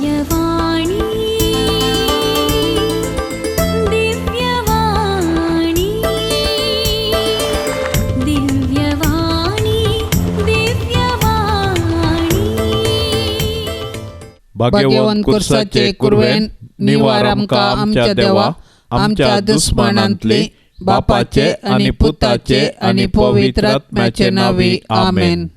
दिव्यवाणी दिव्यवाणी दिव्यवाणी दिव्यवाणी भाग्यवान कुर्साचे कुर्वेन निवार आमका आमच्या देवा आमच्या दुश्मनांतले बापाचे आणि पुताचे आणि पवित्र आत्म्याचे नावे आमेन.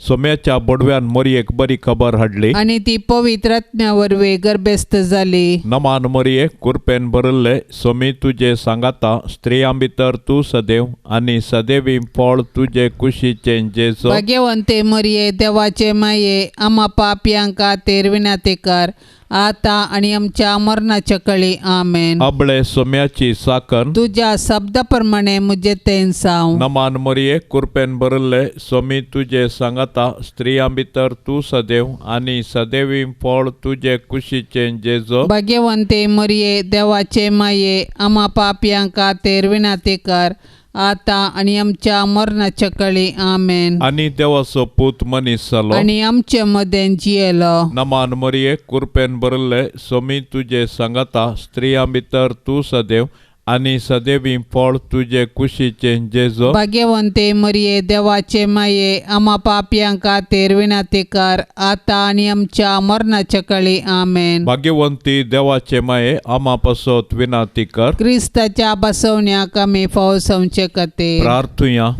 सोम्याच्या बोडव्यान मोरयेक बरी खबर हाडली आणि ती पवित्र आत्म्यावर गर्भस्थ झाली. नमान मोरये कुरपेन बरल्ले सोमी तुझे सांगाता स्त्रियां भितर तू सदैव आणि सदैवी फळ तुझे कुशीचे जेजो. भाग्यवंते मरिये देवाचे माये आम्हा पापियांका तेरविनाते कर आता आणि आमच्या मरणाच्या कळी आमेन. अबळे सोम्याची साकन तुझ्या शब्दाप्रमाणे मुझे तेन साव. नमान मोरये कुरपेन बरल्ले सोमी तुझे सांगाता स्त्रियां भितर तू सदैव आणि सदैवी फळ तुझे कुशीचे जेजो. भाग्यवंते मरिये देवाचे माये आम्हा पापियांका तेरविनाते कर आता आणि आमच्या मरणाच्या कळी आमेन. आणि देवाचो पूत मनीस जालो आणि आमच्या मध्ये जियेलो. नमान मोरये कुरपेन बरल्ले सोमी तुझे सांगाता स्त्रियां भितर तू सदैव आणि सदैवी फळ तुझे कुशीचे जेजो. भाग्यवंते मरिये देवाचे माये आम्हा पापियांका तेरविनाते कर आता आणि आमच्या मरणाच्या कळी आमेन. भाग्यवंती देवाचे माये आम्हा पासोत विनाती कर. क्रिस्ताच्या बसवण्याक आमी फाव संचे कते. प्रार्थुया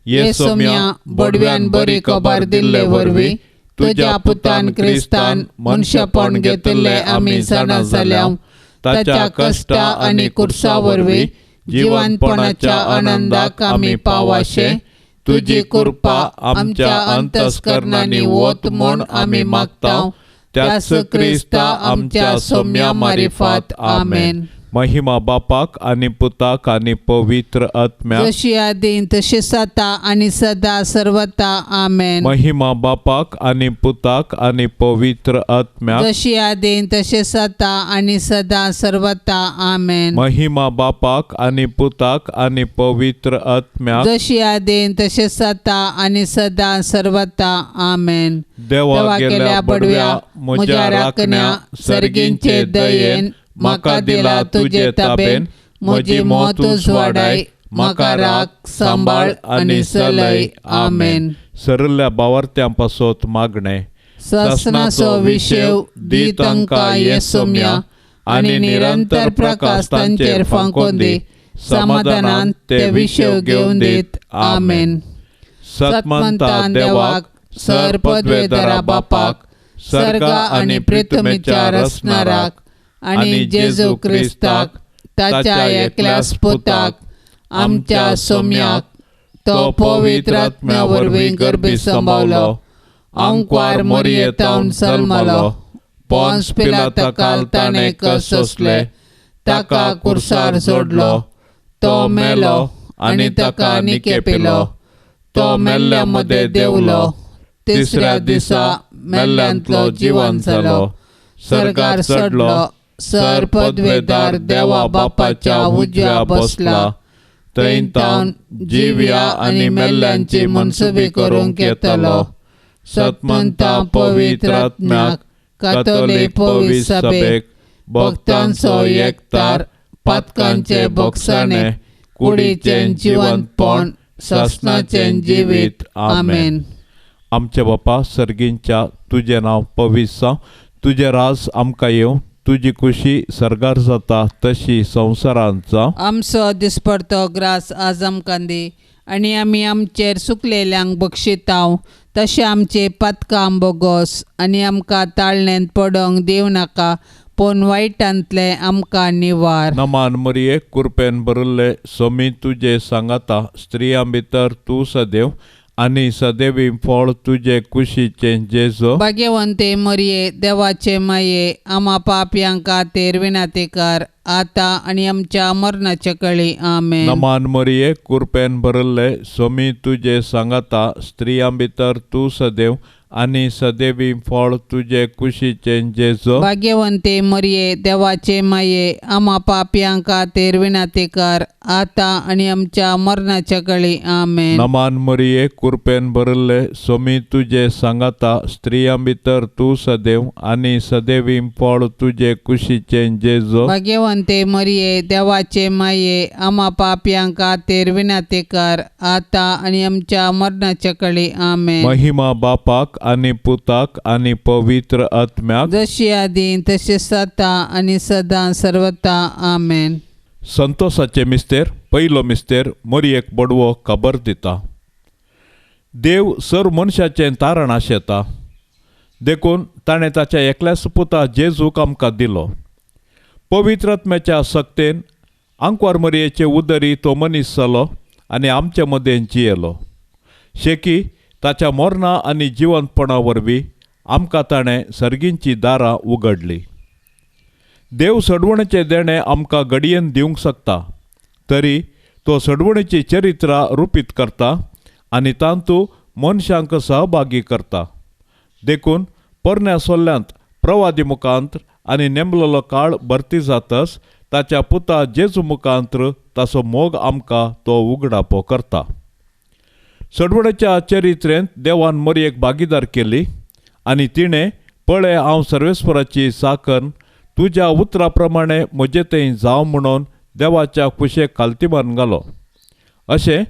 येसोम्या बडव्यान बरी खबर दिल्ले वरवी तुझ्या पुतान क्रिस्तान मनुष्यपण घेतले आमी जाणा जाल्याव ताच्या कष्टा आणि कुर्सा वरवी जिवंतपणाच्या आनंदाक आमी पावाशे तुझी कृपा आमच्या अंतस्करणांनी वत म्हूण आमी मागताव. त्याच क्रिस्ता आमच्या सौम्या मारिफात आमेन. महिमा बापाक आणि पुताक आणि पवित्र आत्म्याक जशी आदीन तशी सता आणि सदा सर्वता आमेन. महिमा बापाक आणि पुताक आणि पवित्र आत्म्याक जशी आदीन तशी सता आणि सदा सर्वता आमेन. महिमा बापाक आणि पुताक आणि पवित्र आत्म्याक जशी आदीन तशी सता आणि सदा सर्वता आमेन. देवा गेल्या बडव्या म्हज्या राखण्या सर्गींचे दयेन म्हाका दिला तुझे ताबेन. म्हजी मोतूच वाडाय म्हाका राख सांबाळ आणि सलय आमेन. सरल्या बावर्त्यां पासोत मागणे ससनाचो विशेव दी तांकां येसोम्या आणि निरंतर प्रकाश तांचेर फांकोन दी. समाधानान ते विशेव घेवन दीत आमेन. सतमंता देवाक सर पदवेदारा बापाक सर्गा आणि पृथ्वीच्या रचणाराक आणि जेजू क्रिस्ताक ताच्या एकल्याच पुताक आमच्या सौम्याक तो पवित्र आत्म्या वरवीं गर्भी संभावलो. अंकवार मोरयेतावन जल्मलो. पोन्स पिलाताकाल ताणें कस सोंसले. ताका कुर्सार जोडलो. तो मेलो आणि ताका निके पिलो. तो मेल्ल्या मध्ये देवलो. तिसऱ्या दिसा मेल्ल्यांतलो जिवंत जालो. सरकार चडलो. सर पदवेदार देवा बापाच्या उजव्या बसला. थंय तावन जिव्या आणि मेल्ल्यांची मनसुबी करूंक येतलो. सतमंता पवित्र आत्म्याक कातोलीक पवित्र सभेक भक्तांचो एकतार पातकांचे भोगसाणे कुडीचें जिवंतपण ससनाचें जिवीत आमेन. आमचे बापा सर्गींच्या तुझे नाव पवित्र तुझे राज आमकां येवं. तुझी खुशी सरगार जाता तशी संवसारांत जावं. आमचो दिसपडतो ग्रास आज आमकां दी आणि आमी आमचेर सुकलेल्यांक बक्षिताव. तशें आमचे पातकां बोगोस आणि आमकां ताळणेंत पडोंक दिवं नाका पूण वायटांतले आमकां निवार. नमान मोरये कुरपेन बरल्ले सोमी तुझे सांगाता स्त्रियां भितर तू सदैव आणि सदैवी फळ तुझे कुशीचे जेजो. भाग्यवंते मरिये देवाचे माये आम्हा पापियांका तेरविनाते कर आता आणि आमच्या मरणाच्या कळी आमेन. नमान मोरये कुरपेन बरल्ले सोमी तुझे सांगाता स्त्रियां भितर तू सदैव आनी सदैवी फळ तुजे कुशीचे जेजो भाग्यवंते मरिये देवाचे माये आम्हा पापयां खातीर विनंती कर आता आनी आमच्या मरणाच्या काळी आमेन. नमान मरिये कृपेन भरले सोमी तुजे सांगाता स्त्रियां भितर तू सदैव आनी सदैवी फळ तुजे कुशीचे जेजो भाग्यवंते मरिये देवाचे माये आम्हा पापयां खातीर विनंती कर आता आनी आमच्या मरणाच्या काळी आमेन. महिमा बापाक आनी पुताक आनी पवित्र आत्म्याक जशी आदी तशी सता आनी सदां सर्वता आमेन. संतोषाचे मिस्तेर पयलो मिस्तेर मरियेक बडवो खबर दिता. देव सर मनशाचें तारण आशेता देखून ताणें ताच्या एकल्याच पुता जेजूक आमकां दिलो. पवित्र आत्म्याच्या सक्तेन आंकवार मरियेचे उदरी तो मनीस जालो आनी आमचे मदें जियेलो. शेकी ताच्या मरणा आनी जिवंतपणा वरवीं आमकां ताणें सर्गींची दारां उगडलीं. देव सडवणेचें देणें आमकां घडयेन दिवंक शकता तरी तो सडवणेची चरित्रां रुपीत करता आनी तांतूं मनशांक सहभागी करता. देखून पोरण्या सोल्ल्यांत प्रवादी मुखांत्र आनी नेमलेलो काळ भरती जातच ताच्या पुता जेजू मुखांत्र ताचो मोग आमकां तो उगडापो करता. सडवणेच्या चरित्रेंत देवान मरियेक भागीदार केली आनी तिणें पळय हांव सर्वेस्वराची साकन तुज्या उतरा प्रमाणे म्हजे थंय जावं म्हणून देवाच्या कुशेक खालतीमान घालो. अशें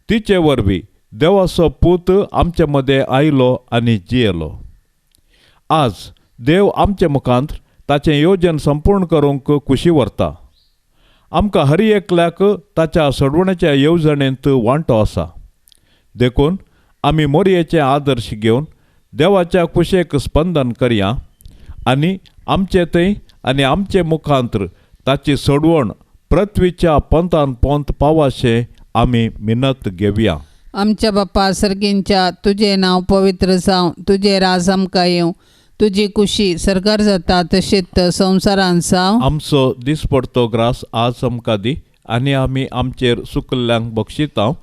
तिचे वरवीं देवाचो पूत आमचे मदें आयलो आनी जियेलो. आज देव आमचे मुखांत्र ताचें येवजन संपूर्ण करूंक कुशी व्हरता. आमकां हर एकल्याक ताच्या सडवण्याच्या येवजणेंत वांटो आसा. देखून आमी मोरयेचे आदर्श घेवन देवाच्या कुशेक स्पंदन करया आनी आमचे थंय आनी आमचे मुखांत्र ताची सडवण पृथ्वीच्या पंतान पंत पावाशें आमी मिनत घेवया. आमच्या बापा सर्गींच्या तुझे नांव पवित्र जावं, तुझे राज आमकां येवं, तुजी कुशी सरकार जाता तशीच संवसारान जावं. आमचो दिसपडतो ग्रास आज आमकां दी आनी आमी आमचेर चुकल्ल्यांक बक्षितांव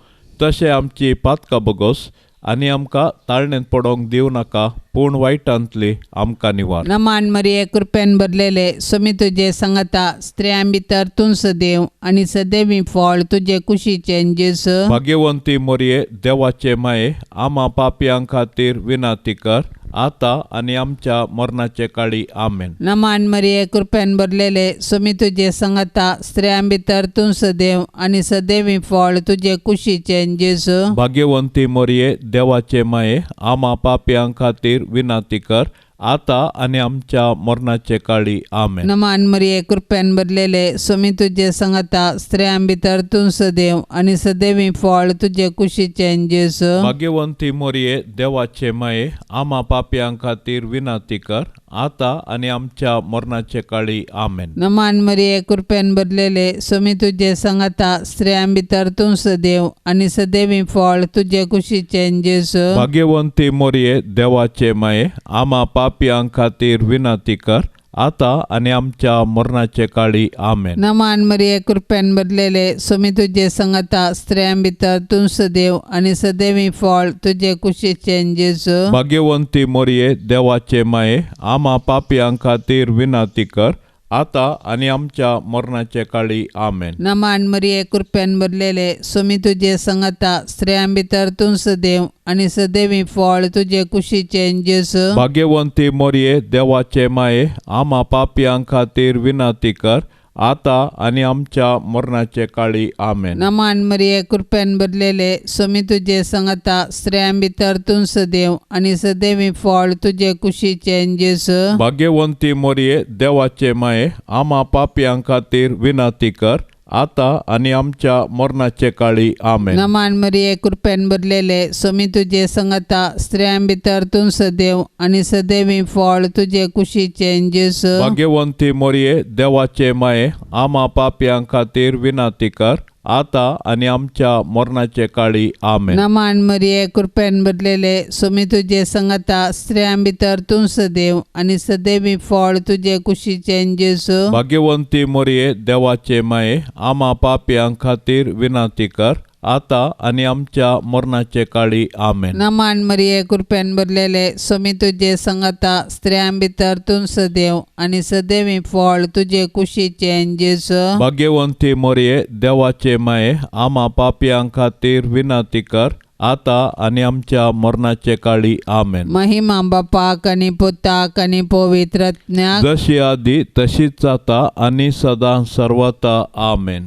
तशें आमची पातकां बगोस आनी आमकां ताळणेंत पडोंक दिवं नाका पूण वायटांतली आमकां निवार. नमान मरिये कृपेन भरलेले सोमी तुजे सांगता स्त्रियां भितर तूं सदैव आनी सदैवी फळ तुजे कुशीचे जेजू. भाग्यवंती मोरये देवाचे माये आम्हा पापयां खातीर विनंती कर आता आनी आमच्या मरणाचे काळी आमेन. नमान मरिये कृपेन भरलेले सोमी तुजे सांगता स्त्रियां भितर तूं सदैव आनी सदैवी फळ तुजे कुशीचे जेजू. भाग्यवंती मोरये देवाचे माये आम्हा पापयां खातीर विनंती कर आता आनी आमच्या मरणाचे काळी आमेन. नमान मरिये कृपेन भरलेले सोमी तुजे सांगता स्त्रियां भितर तूं सदैव आनी सदैवी फळ तुजे कुशीचे जेजू. भाग्यवंती मोरये देवाचे माये आम्हा पापयां खातीर विनंती कर आता आनी आमच्या मरणाचे काळी आमेन. नमान मरिये कृपेन भरलेले सोमी तुजे सांगता स्त्रियां भितर तूं सदैव आनी सदैवी फळ तुजे कुशीचे जेजू. भाग्यवंती मोरये देवाचे माये आम्हा पापयां खातीर विनंती कर आता आनी आमच्या मरणाचे काळी आमेन. नमान मरिये कृपेन भरलेले सोमी तुजे सांगता स्त्रियां भितर तूं सदैव आनी सदैवी फळ तुजे कुशीचे जेजू. भाग्यवंती मोरये देवाचे माये आम्हा पापयां खातीर विनंती कर आता आनी आमच्या मरणाचे काळी आमेन. नमान मरिये कृपेन भरलेले सोमी तुजे सांगता स्त्रियां भितर तूं सदैव आनी सदैवी फळ तुजे कुशीचे जेजू. भाग्यवंती मोरये देवाचे माये आम्हा पापयां खातीर विनंती कर आता आनी आमच्या मरणाचे काळी आमेन. नमान मरिये कृपेन भरलेले सोमी तुजे सांगता स्त्रियां भितर तूं सदैव आनी सदैवी फळ तुजे कुशीचे जेजू. भाग्यवंती मोरये देवाचे माये आम्हा पापयां खातीर विनंती कर आता आनी आमच्या मरणाचे काळी आमेन. नमान मरिये कृपेन भरलेले सोमी तुजे सांगता स्त्रियां भितर तूं सदैव आनी सदैवी फळ तुजे कुशीचे जेजू. भाग्यवंती मोरये देवाचे माये आम्हा पापयां खातीर विनंती कर आता आनी आमच्या मरणाचे काळी आमेन. नमान मरिये कृपेन भरलेले सोमी तुजे सांगता स्त्रियां भितर तूं सदैव आनी सदैवी फळ तुजे कुशीचे जेजू. भाग्यवंती मोरये देवाचे माये आम्हा पापयां खातीर विनंती कर आता आणि आमच्या मरणाचे काळी आमेन. नमान मरिये कृपेन भरलेले स्वामी तुझे संगता स्त्रियां भितर तूं सदैव आणि सदैवी फळ तुझे कुशीचे जेजू. भाग्यवंती मोरये देवाचे माये आम्हा पापियां खातीर विनंती कर आता आणि आमच्या मरणाचे काळी आमेन. महिमा बापाक आणि पुताक आणि पवित्रज्ञाक जशी आधी तशीच आता आणि सदा सर्वता आमेन.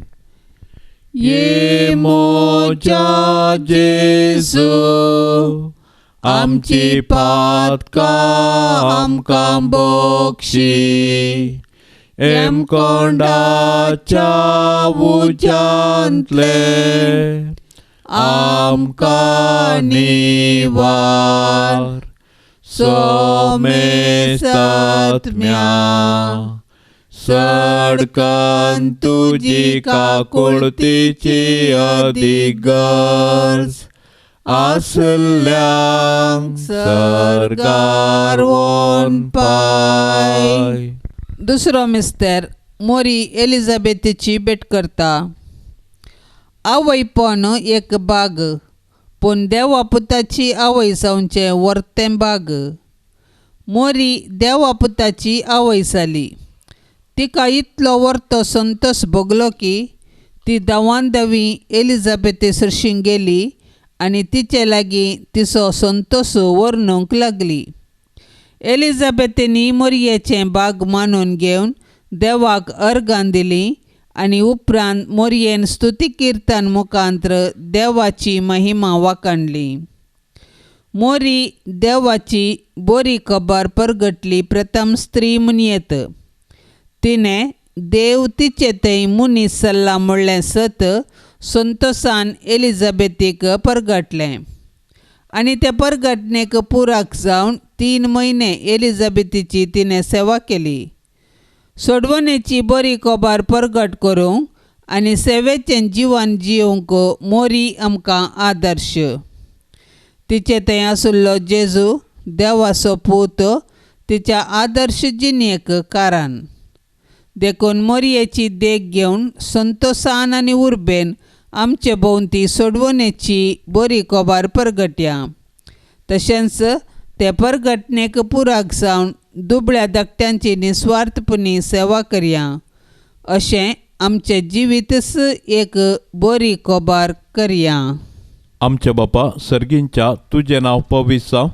ये मोजा जेजू आमची पातका आमकां बक्षी एम कोंडाच्या उजांतले आमकां निवार सोमेसात्म्या सडकन तुजी काकुळतीची अधिगर्ज आसल्यांक सरकार वोन पाय. दुसरो मिस्तेर मोरी एलिझाबेथीची भेट करता. आवयपण एक बाग पूण देवा पुताची आवय जावचे वर्तें बाग. मोरी देवा पुताची आवय जाली. तिका इतलो वर्तो संतोश भोगलो की ती दवान दवी एलिझाबेथे सरशीं गेली आनी तिचे लागीं तिचो संतोश वर्णूंक लागली. एलिझाबेथीनी मोरयेचें बाग मानून घेवन देवाक अर्गां दिली आनी उपरांत मोरयेन स्तुती किर्तन मुखांत्र देवाची महिमा वाखाणली. मोरी देवाची बरी खबर परगटली प्रथम स्त्री म्हणयेत. तिने देव तिचे थंय मुनीस सल्ला म्हणलें सत संतोशान एलिझाबेथीक परगटलें आनी ते परगटणेक पुराक जावन 3 म्हयने एलिझाबेथीची तिने सेवा केली. सोडवणेची बरी खबर परगट करूंक आनी सेवेचें जिवन जिवंक मोरी आमकां आदर्श. तिचे थंय आसुल्लो जेजू देवाचो पूत तिच्या आदर्श जिणेक कारण. देखून मोरयेची देख घेवन संतोशान आनी उर्बेन आमचे भोवती सोडवणेची बरी खबर परगट्या. तशेंच ते परगटणेक पुराक जावन दुबळ्या धाकट्यांची निस्वार्थपणी सेवा करया. अशें आमचें जिवीतच एक बरी खबर करया. आमचे बापा सर्गींच्या तुझे नांव पवित्र जावं.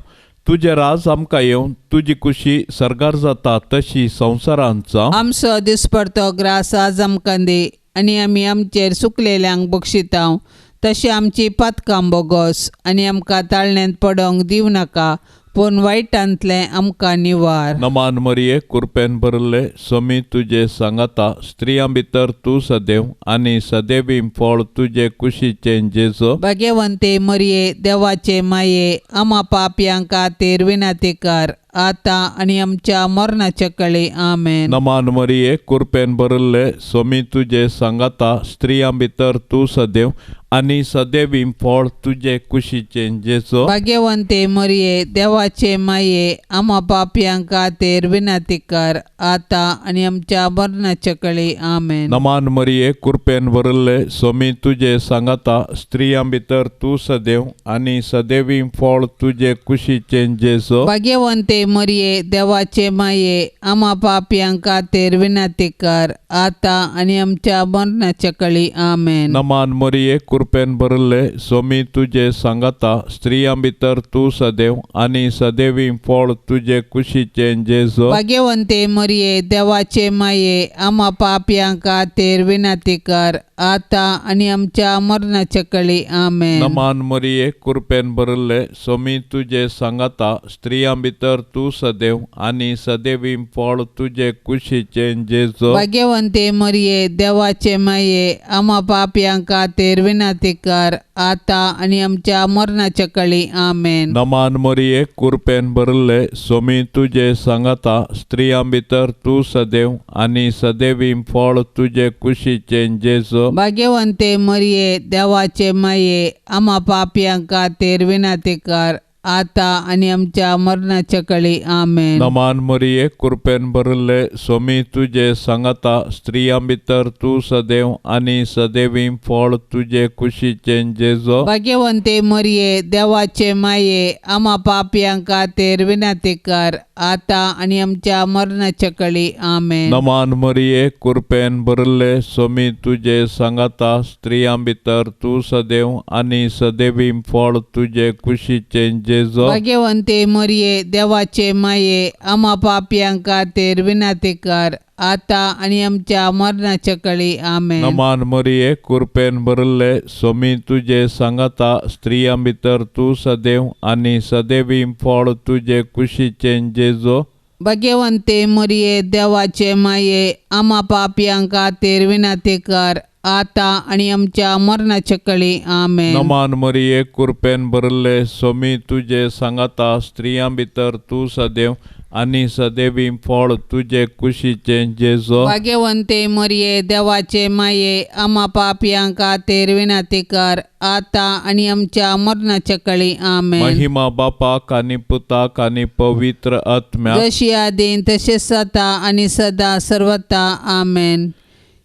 तुझे राज आमकां येवन तुजी कुशी सरगार जाता तशी संवसारांत जावं. आमचो दिसपडतो ग्रास आज आमकां दे आनी आमी आमचेर चुकलेल्यांक बक्षितांव तशें आमची पातकां बोगोस आनी आमकां ताळण्यांत पडोंक दिवं नाका पूण वायटांतलें आमकां निवार. नमान मरिये कृपेन भरले स्वामी तुझे सांगाता स्त्रियां भितर तूं सदैव आनी सदैवी फळ तुझे कुशीचें जेजू. भाग्यवंते मरिये देवाचे माये आम्हा पापयां खातीर विनंती कर आता आनी आमच्या मरणाचे कळे आमेन. नमान मरिये कृपेन भरले स्वामी तुझे सांगाता स्त्रियां भितर तूं सदैव आनी सदैवी फळ तुझे कुशीचें जेजू. भाग्यवंते मरिये देवाचे माये आम्हा पापयां खातीर विनंती कर आता आनी आमच्या मरणाचे कळे आमेन. नमान मरिये कृपेन भरले स्वामी तुझे सांगाता स्त्रियां भितर तूं सदैव आनी सदैवी फळ तुझे कुशीचें जेजू. भाग्यवंते मरिये देवाचे माये आम्हा पापयां खातीर विनंती कर आता आनी आमच्या मरणाचे कळे आमेन. नमान मरिये कृपेन भरले स्वामी तुझे सांगाता स्त्रियां भितर तूं सदैव आनी सदैवी फळ तुझे कुशीचें जेजू. भाग्यवंते मरिये देवाचे माये आम्हा पापयां खातीर विनंती कर आता आनी आमच्या मरणाचे कळे आमेन. नमान मरिये कृपेन भरले स्वामी तुझे सांगाता स्त्रियां भितर तूं सदैव आनी सदैवी फळ तुझे कुशीचें जेजू. भाग्यवंते मरिये देवाचे माये आम्हा पापयां खातीर विनंती कर आता आनी आमच्या मरणाचे कळे आमेन. नमान मरिये कृपेन भरले स्वामी तुझे सांगाता स्त्रियां भितर तूं सदैव आनी सदैवी फळ तुझे कुशीचें जेजू. भाग्यवंते मरिये देवाचे माये आम्हा पापयां खातीर विनंती कर आता आणि आमच्या मरणाच्या काळी आमेन. नमान मरिये कृपेन भरले स्वामी तुझे सांगता स्त्रियां भितर तू सदैव आणि सदैवी फळ तुझे कुशीचे जेजो. भाग्यवंते मरिये देवाचे माये आम्हा पापियांक खातीर विनंती कर आता आणि आमच्या मरणाच्या काळी आमेन. नमान मरिये कृपेन भरले स्वामी तुझे सांगता स्त्रियां भितर तू सदैव आणि सदैवी फळ तुझे कुशीचे जेजो. भाग्यवंते मरिये देवाचे माये आम्हा पापियांक खातीर विनंती कर आता आणि आमच्या मरणाच्या काळी आमेन. नमान मरिये कृपेन भरले स्वामी तुझे सांगता स्त्रियां भितर तू सदैव आणि सदैवी फळ तुझे कुशीचे जेजो. भाग्यवंते मरिये देवाचे माये आम्हा पापियांक खातीर विनंती कर आता आणि आमच्या मरणाच्या काळी आमेन. नमान मरिये कृपेन भरले स्वामी तुझे सांगता स्त्रियां भितर तू सदैव आणि सदैवी फळ तुझे कुशीचे जेजो. भाग्यवंते मरिये देवाचे माये आम्हा पापियांक खातीर विनंती कर आता आणि आमच्या मरणाच्या काळी आमेन. महिमा बापाक आणि पुताक आणि पवित्र आत्म्याक जशी आदीन तसेच आता आणि सदा सर्वता आमेन.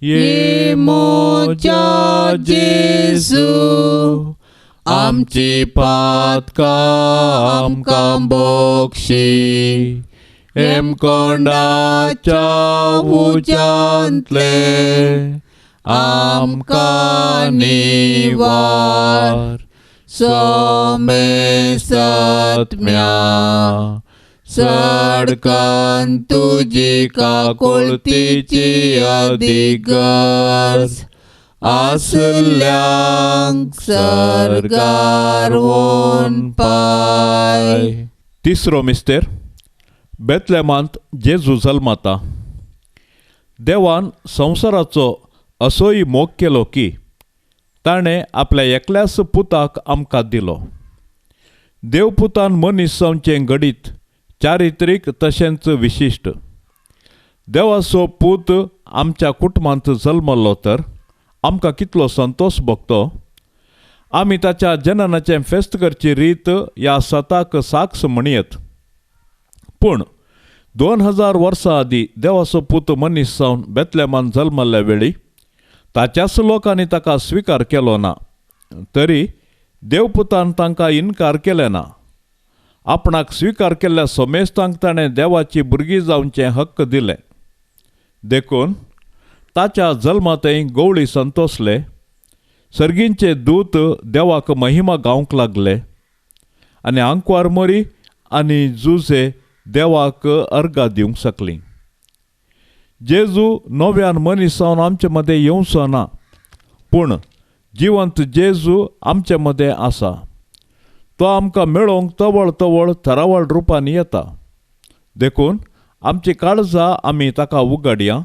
ये मोजा जेजू आमची पातका आमकां बोक्षी एम कोंडाच्या उजांतले आमकां निवार सोमे सत्म्या सडकान तुजी काकुळतीची अधिगर्ज आसल्यांक सरगार वोन पाय. तिसरो मिस्तेर बेतलेमांत जेजू जल्माता. देवान संवसाराचो असोय मोग केलो की ताणें आपल्या एकल्याच पुताक आमकां दिलो. देवपुतान मनीस जावचें घडीत चारित्रीक तशेंच विशिश्ट. देवाचो पूत आमच्या कुटुंबांत जल्मलो तर आमकां कितलो संतोष भोगतो. आमी ताच्या जननाचें फेस्त करची रीत ह्या सताक साक्ष म्हणयत. पूण 2000 वर्सां आदीं देवाचो पूत मनीस जावन बेतलेमान जल्मल्ल्या वेळी ताच्याच लोकांनी ताका स्विकार केलो ना. तरी देवपुतान तांकां इन्कार केले ना. आपणाक स्विकार केल्ल्या सोमेस्तांक ताणें देवाची भुरगीं जावचें हक्क दिलें. देखून ताच्या जल्मातय गवळी संतोसले. सर्गींचे दूत देवाक महिमा गावंक लागले आनी आंकवार मोरी आनी जुजे देवाक अर्गां दिवंक शकलीं. जेजू नव्यान मनीस जावन आमचे मदें येवचो ना, पूण जिवंत जेजू आमचे मदें आसा. तो आमकां मेळोवंक तवळ तवळ थरावळ रुपान येता. देखून आमची काळजां आमी ताका उगडया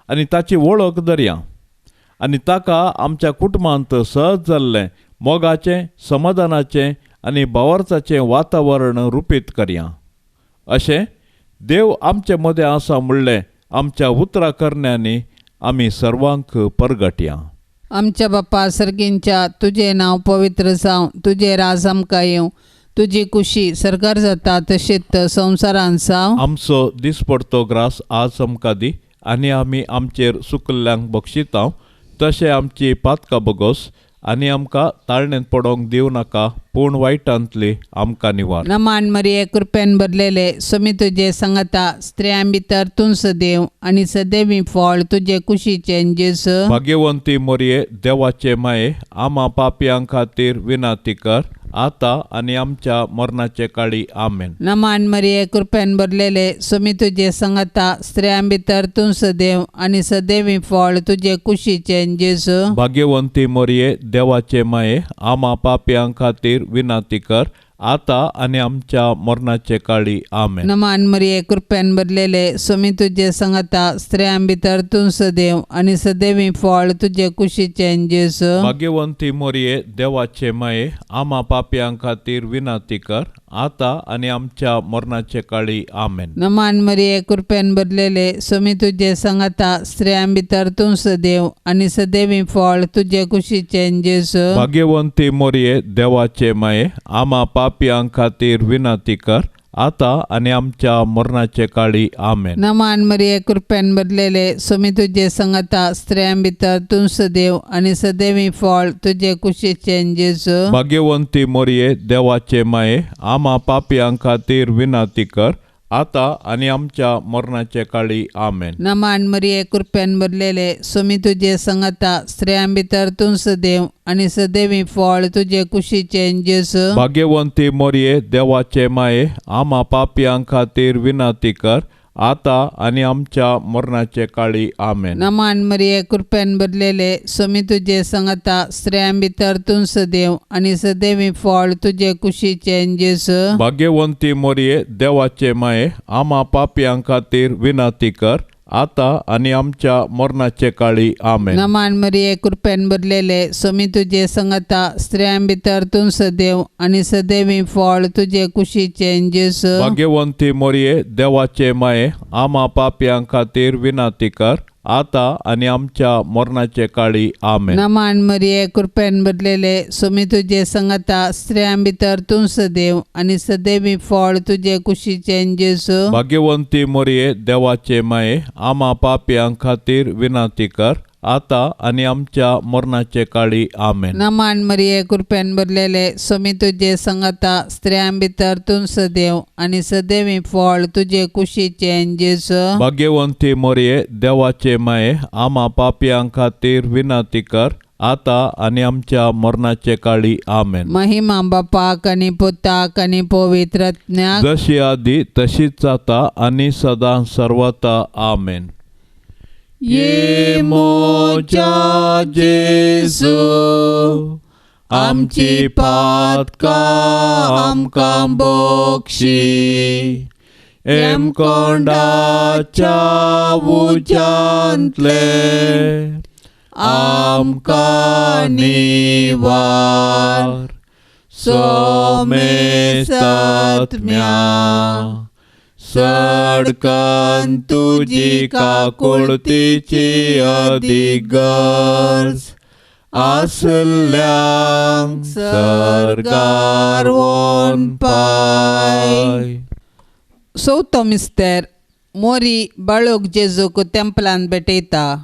आनी ताची वळख धरया आनी ताका आमच्या कुटुंबांत सहज जाल्लें मोगाचें समाधानाचें आनी भावार्थाचें वातावरण रुपीत करया. अशें देव आमचे मदें आसा म्हणलें आमच्या उतरां करण्यांनी आमी सर्वांक परगटया. आमच्या बाप्पा सर्गींच्या तुझे नांव पवित्र जावं, तुझे राज आमकां येवं, तुजी कुशी सरकार जाता तशीच संवसारांत जावं. आमचो दिसपडतो ग्रास आज आमकां दी आनी आमी आमचेर सुकल्ल्यांक बक्षितां तशें आमची पातकां बगोस आनी आमकां ताळणेंत पडोवंक दिवं नाका, पूण वायटांतली आमकां निवार. नमान मरिये कृपेन भरलेले स्वामी तुझे सांगता स्त्रियां भितर तूं सदैव आनी सदैवी फळ तुझे कुशीचें जेजू. भाग्यवंती मोरये देवाचे माये आम्हा पापयां खातीर विनाती कर आता आनी आमच्या मरणाचे काळी आमेन. नमान मरिये कृपेन भरलेले स्वामी तुझे सांगता स्त्रियां भितर तूं सदैव आनी सदैवी फळ तुझे कुशीचें जेजू. भाग्यवंती मोरये देवाचे माये आम्हा पापयां खातीर विनाती कर आता आनी आमच्या मरणाचे काळी आमेन. नमान मरिये कृपेन भरलेले स्वामी तुझे सांगता स्त्रियां भितर तूं सदैव आनी सदैवी फळ तुझे कुशीचें जेजू. भाग्यवंती मोरये देवाचे माये आम्हा पापयां खातीर विनाती कर आता आणि आमच्या मरणाचे काळी आमेन. नमान मरिये कृपेन भरलेले स्वामी तुझे संगता स्त्रियां भितर तूं सदैव आणि सदैवी फळ तुझे कुशीचे जेजू. भाग्यवंती मोरये देवाचे माये, आम्हा पापियां खातीर विनंती कर, आता आणि आमच्या मरणाचे काळी आमेन. नमान मरिये कृपेन भरलेले स्वामी तुझे संगता स्त्रियां भितर तूं सदैव आणि सदैवी फळ तुझे कुशीचे जेजू. भाग्यवंती मोरये देवाचे माये, आम्हा पापियां खातीर विनंती कर, आता आणि आमच्या मरणाचे काळी आमेन. नमान मरिये कृपेन भरलेले स्वामी तुझे संगता स्त्रियां भितर तूं सदैव आणि सदैवी फळ तुझे कुशीचे जेजू. भाग्यवंती मोरये देवाचे माये, आम्हा पापियां खातीर विनंती कर, आता आणि आमच्या मरणाचे काळी आमेन. नमान मरिये कृपेन भरलेले स्वामी तुझे संगता स्त्रियां भितर तूं सदैव आणि सदैवी फळ तुझे कुशीचे जेजू. भाग्यवंती मोरये देवाचे माये, आम्हा पापियां खातीर विनंती कर, आता आणि आमच्या मरणाचे काळी आमेन. नमान मरिये कृपेन भरलेले स्वामी तुझे संगता स्त्रियां भितर तूं सदैव आणि सदैवी फळ तुझे कुशीचे जेजू. भाग्यवंती मोरये देवाचे माये, आम्हा पापियां खातीर विनंती कर, आता आणि आमच्या मरणाचे काळी आमेन. नमान मरिये कृपेन भरलेले स्वामी तुझे संगता स्त्रियां भितर तूं सदैव आणि सदैवी फळ तुझे कुशीचे जेजू. भाग्यवंती मोरये देवाचे माये, आम्हा पापियां खातीर विनंती कर, आता आणि आमच्या मरणाचे काळी आमेन. नमान मरिये कृपेन भरलेले स्वामी तुझे संगता स्त्रियां भितर तूं सदैव आणि सदैवी फळ तुझे कुशीचे जेजू. भाग्यवंती मोरये देवाचे माये, आम्हा पापियां खातीर विनंती कर, आता आणि आमच्या मरणाचे काळी आमेन. महिमा बापाक आणि पुताक आणि पवित्रज्ञाक जशी आधी तशीच आता आणि सदा सर्वता आमेन. ये मोच्या जेजू, आमची पातका आमकां बोक्षी, एम कोंडाच्या उज्यांतले आमकां निवार, सोमेस्तात्म्या सडकन तुजी काकुळतीची अधिगर्ज, आसल्यांक सरकार वोन पाय. चवथो मिस्तेर मोरी बाळूक जेजूक तेंपलान भेटयता.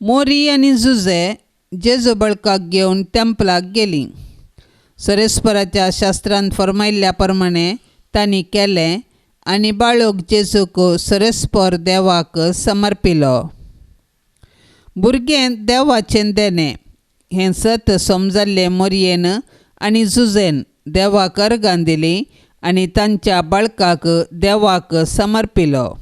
मोरी आनी जुजे जेजू बाळकाक घेवन तेंपलाक गेलीं. सरेस्पराच्या शास्त्रांत फरमायिल्ल्या प्रमाणे तांणी केलें आनी बाळूक जेजूक सरेस्पर देवाक समर्पिलो. भुरगें देवाचें देणें हें सत समजल्लें मोरयेन आनी जुजेन देवाक अर्गां दिलीं आनी तांच्या बाळकाक देवाक समर्पिलो.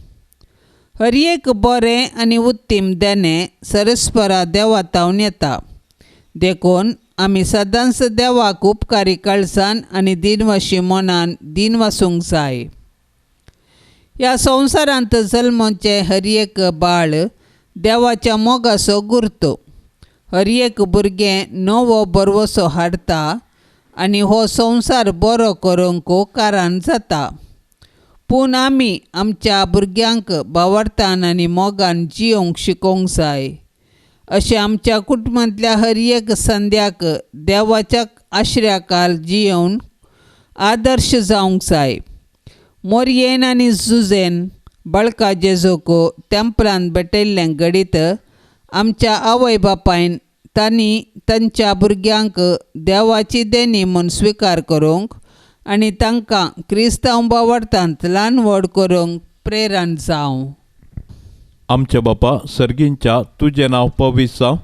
हर एक बरें आनी उत्तीम देणें सरेस्परा देवातावन येता, देखून आमी सदांच देवाक उपकारी कळसाण आनी दिनवशी मनान दिन वासूंक जाय. ह्या संवसारांत जल्मोवचें हर एक बाळ देवाच्या मोगाचो गुर्तो. हर एक भुरगें नवो बरवसो हाडटा आनी हो संवसार बरो करूंक कारण जाता. पूण आमी आमच्या भुरग्यांक भावार्थान आनी मोगान जियोंक शिकोवंक जाय. अशें आमच्या कुटुंबांतल्या हर एक संद्याक देवाच्या आश्र्याखाल जियोवन आदर्श जावंक जाय. मोरयेन आनी जुजेन बाळका जेजूक तेंपलान भेटयल्लें घडीत आमच्या आवय बापायन तांणी तांच्या भुरग्यांक देवाची देणी म्हूण स्विकार करूंक आनी तांकां क्रिस्तांव भावार्थांत ल्हान व्हड करूंक प्रेरण जावं. आमचे बापा सर्गींच्या तुजें नांव पवित्र जावं.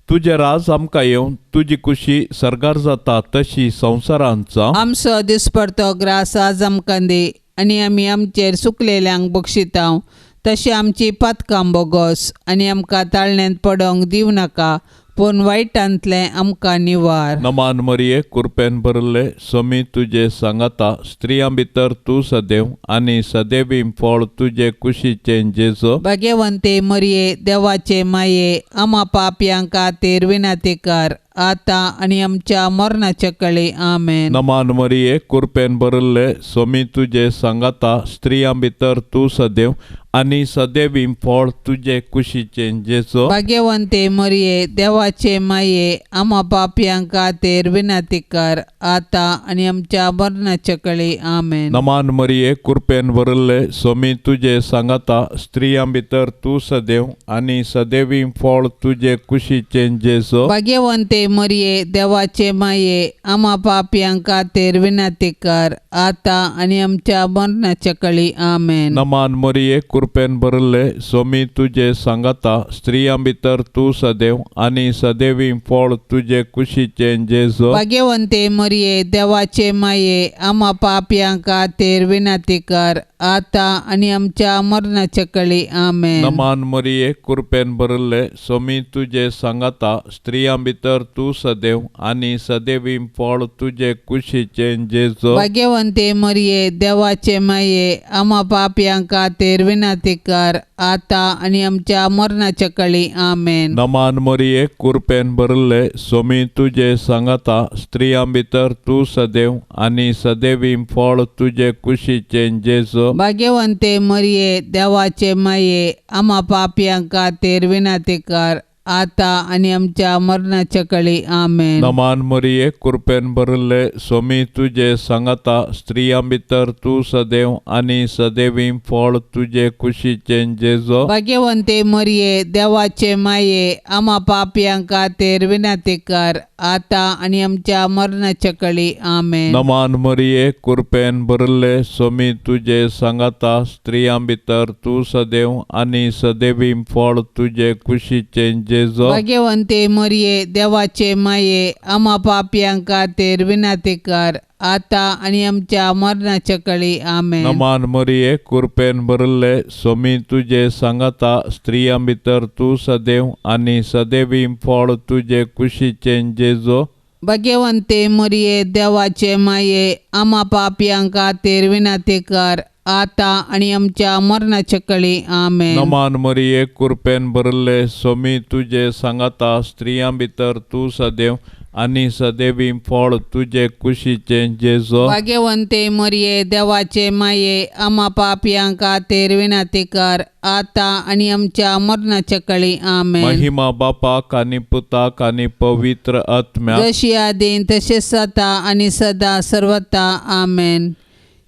तुजें राज आमकां येवन तुजी कुशी सरगार जाता तशी संवसारांत जावं. आमचो दिसपडतो ग्रास आज आमकां दी आनी आमी आमचेर चुकलेल्यांक बक्षितांव, तशी आमची पातकां बोगोस आनी आमकां ताळण्यांत पडोवंक दिवं नाका, पूण वायटांतलें आमकां निवार. नमान मरिये कृपेन भरले स्वामी तुजे सांगाता स्त्रियां भितर तूं सदैव आनी सदैवी फळ तुजे कुशीचे जेजू. भाग्यवंते मरिये देवाचे माये, आम्हा पापयांक खातीर विनंती कर, आता आणि आमच्या मरणाच्या कळे आमेन. नमान मरिये कृपेन भरले स्वामी तुझे सांगाता स्त्रियां भितर तू सदैव आणि सदैवी फळ तुझे कुशीचे जेजो. भाग्यवंते मरिये देवाचे माये आम्हा पापियांक खातीर विनंती कर आता आणि आमच्या मरणाच्या कळे आमेन. नमान मरिये कृपेन भरले स्वामी तुझे सांगाता स्त्रियां भितर तू सदैव आणि सदैवी फळ तुझे कुशीचे जेजो. भाग्यवंते मरिये देवाचे माये आम्हा पापियांक खातीर विनंती कर आता आणि आमच्या मरणाच्या कळी आमेन. नमान मरिये कृपेन भरले स्वामी तुझे सांगाता स्त्रियां भितर तू सदैव आणि सदैवी फळ तुझे कुशीचे जेजो. भाग्यवंते मरिये देवाचे माये आम्हा पापियांक खातीर विनंती कर आता आणि आमच्या मरणाच्या कळी आमेन. नमान मरिये कृपेन भरले स्वामी तुझे सांगाता स्त्रियां भितर तू सदैव आणि सदैवी फळ तुझे कुशीचे जेजो. भाग्यवंते मरिये देवाचे माये आम्हा पापियांक खातीर विनंती कर आता आणि आमच्या मरणाच्या कळी आमेन. नमान मरिये कृपेन भरले स्वामी तुझे सांगाता स्त्रियां भितर तू सदैव आणि सदैवी फळ तुझे कुशीचे जेजो. भाग्यवंते मरिये देवाचे माये आम्हा पापियांक खातीर विनंती कर आता आणि आमच्या मरणाच्या कळी आमेन. नमान मरिये कृपेन भरले स्वामी तुझे सांगाता स्त्रियां भितर तू सदैव आणि सदैवी फळ तुझे कुशीचे जेजो. भाग्यवंते मरिये देवाचे माये आम्हा पापियांक खातीर विनंती कर आता आणि आमच्या मरणाच्या कळी आमेन. नमान मरिये कृपेन भरले स्वामी तुझे सांगाता स्त्रियां भितर तू सदैव आणि सदैवी फळ तुझे कुशीचे जेजो. भाग्यवंते मरिये देवाचे माये आम्हा पापियांक खातीर विनंती कर आता आणि आमच्या मरणाच्या कळी आमेन. नमान मरिये कृपेन भरले स्वामी तुझे सांगाता स्त्रियां भितर तू सदैव आणि सदैवी फळ तुझे कुशीचे जेजो. भाग्यवंते मरिये देवाचे माये आम्हा पापियांक खातीर विनंती कर आता आणि आमच्या मरणाच्या कळी आमेन. नमान मरिये कृपेन भरले स्वामी तुझे सांगाता स्त्रियां भितर तू सदैव आणि सदैवी फळ तुझे कुशीचे जेजो. भाग्यवंते मरिये देवाचे माये आम्हा पापियांक खातीर विनंती कर आता आणि आमच्या मरणाच्या कळी आमेन. महिमा बापाक आणि पुताक आणि पवित्र आत्म्याक जशी आदीन तसेच आता आणि सदा सर्वता आमेन.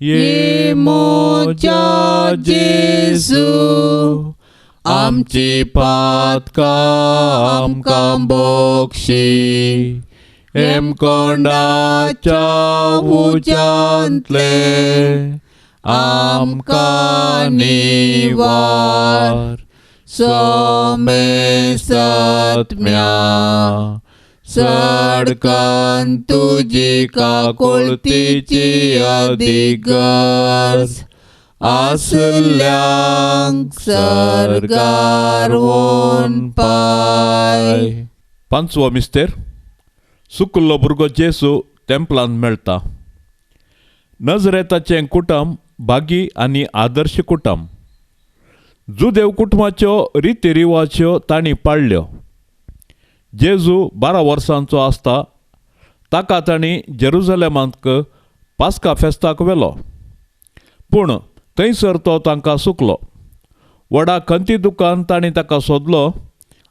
ये मोच्या जेजू आमची पातका आमकां बोक्षी एम कोंडाच्या उजांतले आमकां निवार सोमे सत्म्या सडकान तुजी काकुळतीची अधिगर्ज आसल्यांक सरकार वोन पाय. पांचवो मिस्तेर सुकल्लो भुरगो जेसू टेंपलांत मेळटा. नजरेताचें कुटुंब भागी आनी आदर्श कुटुंब. जुदेव कुटुंबाच्यो रिती रिवाज्यो तांणी पाळल्यो. जेजू 12 वर्सांचो आसता ताका तांणी जेरुसलेमांत पास्का फेस्ताक व्हेलो. पूण थंयसर तो तांकां सुकलो. व्हडा खंती दुकान तांणी ताका सोदलो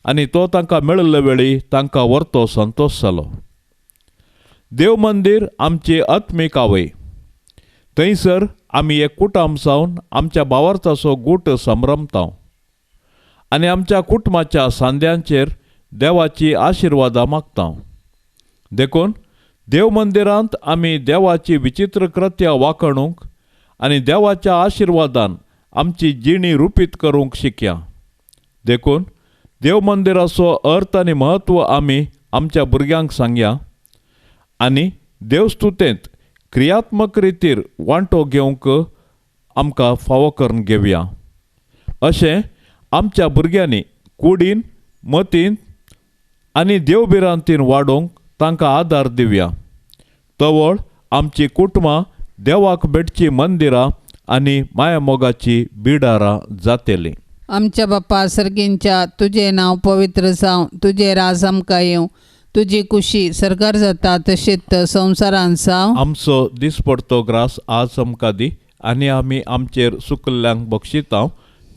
आनी तो तांकां मेळिल्ले वेळी तांकां व्हरतो संतोश जालो. देव मंदीर आमची आत्मीक आवय. थंयसर आमी एक कुटुंब जावन आमच्या भावार्थाचो गूट संभ्रमतांव आनी आमच्या कुटुंबाच्या सांद्यांचेर देवाची आशिर्वादां मागतांव. देखून देव मंदिरांत आमी देवाची विचित्र कृत्यां वाखणूंक आनी देवाच्या आशिर्वादान आमची जिणी रुपीत करूंक शिकया. देखून देव मंदिराचो अर्थ आनी महत्व आमी आमच्या भुरग्यांक सांगया आनी देवस्तुतेंत क्रियात्मक रितीर वांटो घेवंक आमकां फावो करून घेवया. अशें आमच्या भुरग्यांनी कुडीन मतीन आनी देवबिरांतीन वाडोवंक तांकां आदार दिवया. तवळ आमची कुटुंबां देवाक भेटची मंदिरां आनी मायामोगाची बिडारां जातेलीं. आमच्या बाप्पा सर्गींच्या तुझे नाव पवित्र जावं, तुझे राज आमकां येवं, तुजी कुशी सरकार जाता तशेंच संवसारान साव आमचो दिसपडतो ग्रास आज आमकां दी आनी आमी आमचेर सुकल्ल्यांक बक्षितांव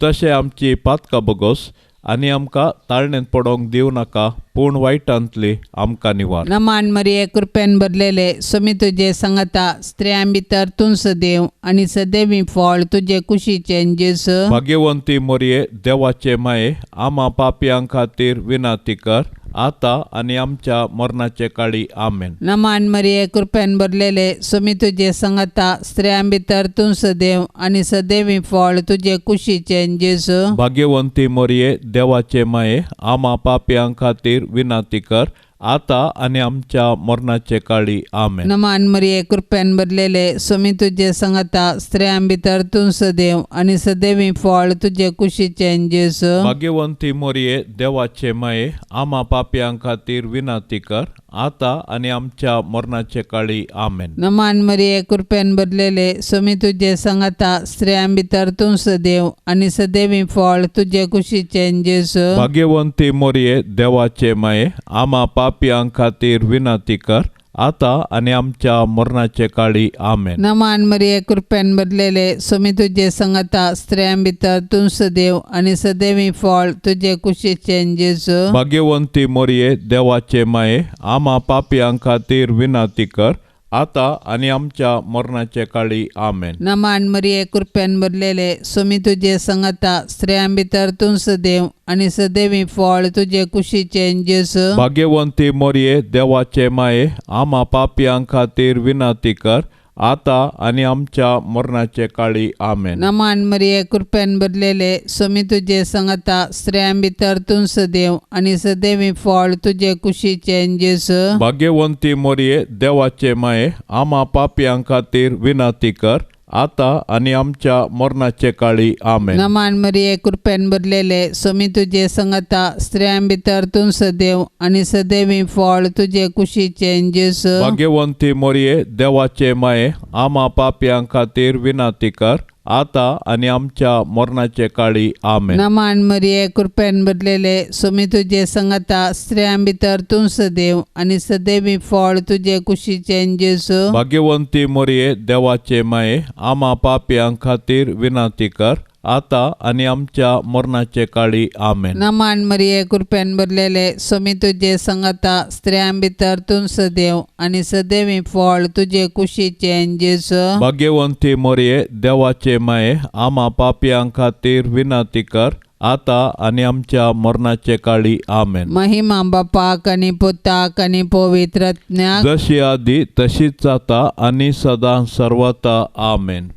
तशें आमची पातकां बगोस आनी आमकां ताळणेंत पडोंक दिवं नाका पूण वायटांतली आमकां निवार. नमान मरिये कृपेन भरलेले समी तुजे सांगता स्त्रियां भितर तूं सदैव आनी सदैवी फळ तुजे कुशीचे जेजू. भाग्यवंती मोरये देवाचे माये आमा पापयां खातीर विनाती कर आता आनी आमच्या मरणाचे काळी आमेन. नमान मरिये कृपेन भरलेले समी तुजे सांगता स्त्रियां भितर तूं सदैव आनी सदैवी फळ तुजे कुशीचे जेजू. भाग्यवंती मोरये देवाचे माये आमा पापयां खातीर विनाती कर आता आनी आमच्या मरणाचे काळी आमेन. नमान मरिये कृपेन भरलेले समी तुजे सांगता स्त्रियां भितर तूं सदैव आनी सदैवी फळ तुजे कुशीचे जेजू. भाग्यवंती मोरये देवाचे माये आमा पापयां खातीर विनाती कर आता आनी आमच्या मरणाचे काळी आमेन. नमान मरिये कृपेन भरलेले समी तुजे सांगता स्त्रियां भितर तूं सदैव आनी सदैवी फळ तुजे कुशीचे जेजू. भाग्यवंती मोरये देवाचे माये आमा पापयां खातीर विनाती कर आता आनी आमच्या मरणाचे काळी आमेन. नमान मरिये कृपेन भरलेले समी तुजे सांगता स्त्रियां भितर तूं सदैव आनी सदैवी फळ तुजे कुशीचे जेजू. भाग्यवंती मोरये देवाचे माये आमा पापयां खातीर विनाती कर आता आनी आमच्या मरणाचे काळी आमेन. नमान मरिये कृपेन भरलेले समी तुजे सांगता स्त्रियां भितर तूं सदैव आनी सदैवी फळ तुजे कुशीचे जेजू. भाग्यवंती मोरये देवाचे माये आमा पापयां खातीर विनाती कर आता आनी आमच्या मरणाचे काळी आमेन. नमान मरिये कृपेन भरलेले समी तुजे सांगता स्त्रियां भितर तूं सदैव आनी सदैवी फळ तुजे कुशीचे जेजू. भाग्यवंती मोरये देवाचे माये आमा पापयां खातीर विनाती कर आता आनी आमच्या मरणाचे काळी आमेन. नमान मरिये कृपेन भरलेले समी तुजे सांगता स्त्रियां भितर तूं सदैव आनी सदैवी फळ तुजे कुशीचे जेजू. भाग्यवंती मोरये देवाचे माये आमा पापयां खातीर विनाती कर आता आनी आमच्या मरणाचे काळी आमेन. नमान मरिये कृपेन भरलेले समी तुजे सांगता स्त्रियां भितर तूं सदैव आनी सदैवी फळ तुजे कुशीचे जेजू. भाग्यवंती मोरये देवाचे माये आमा पापयां खातीर विनाती कर आता आनी आमच्या मरणाचे काळी आमेन. नमान मरिये कृपेन भरलेले समी तुजे सांगता स्त्रियां भितर तूं सदैव आनी सदैवी फळ तुजे कुशीचे जेजू. भाग्यवंती मोरये देवाचे माये आमा पापयां खातीर विनाती कर आता आनी आमच्या मरणाचे काळी आमेन. महिमा बापाक आनी पुताक आनी पवित्रत्म्याक जशी आदी तशीच जाता आनी सदां सर्वता आमेन.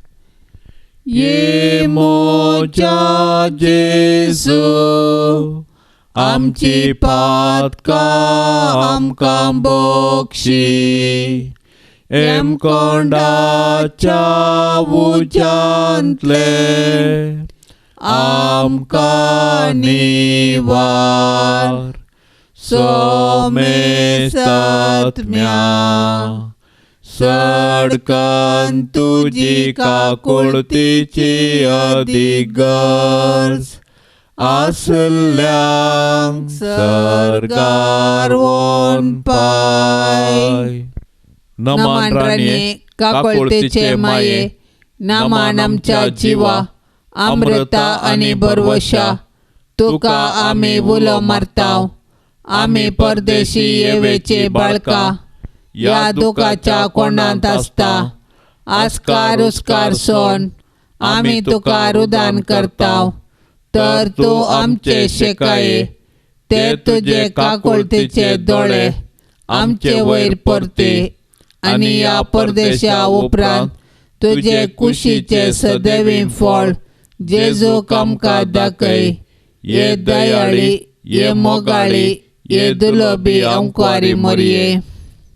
ये मोच्या जेजू आमची पातकां आमकां बक्षी एमकोंडाच्या उज्यांतले आमकां निवार सोमेस्तात्म्या सडकन तुजी काकुळतीची अधिगर्ज आसल्यांक सरकार वोन पाय. नमान राणे काकुळतेचे माये नमान आमच्या जिवा अमृता आनी बरवशा तुका आमी उलो मारताव. आमी परदेशी येवेचे बाळका या दुखाच्या कोंडांत आसता. आस्कार उस्कार सोन आमी तुका रुदान करताव. तर तूं आमचे शेकाये ते तुजे काकुळतेचे दोळे आमचे वयर परते आनी या परदेशा उपरांत तुजे कुशीचे सदैवी फळ जेजूक आमकां दाखय. ये दयाळी ये मोगाळी ये दुलोबी अंकुआरी मोरये.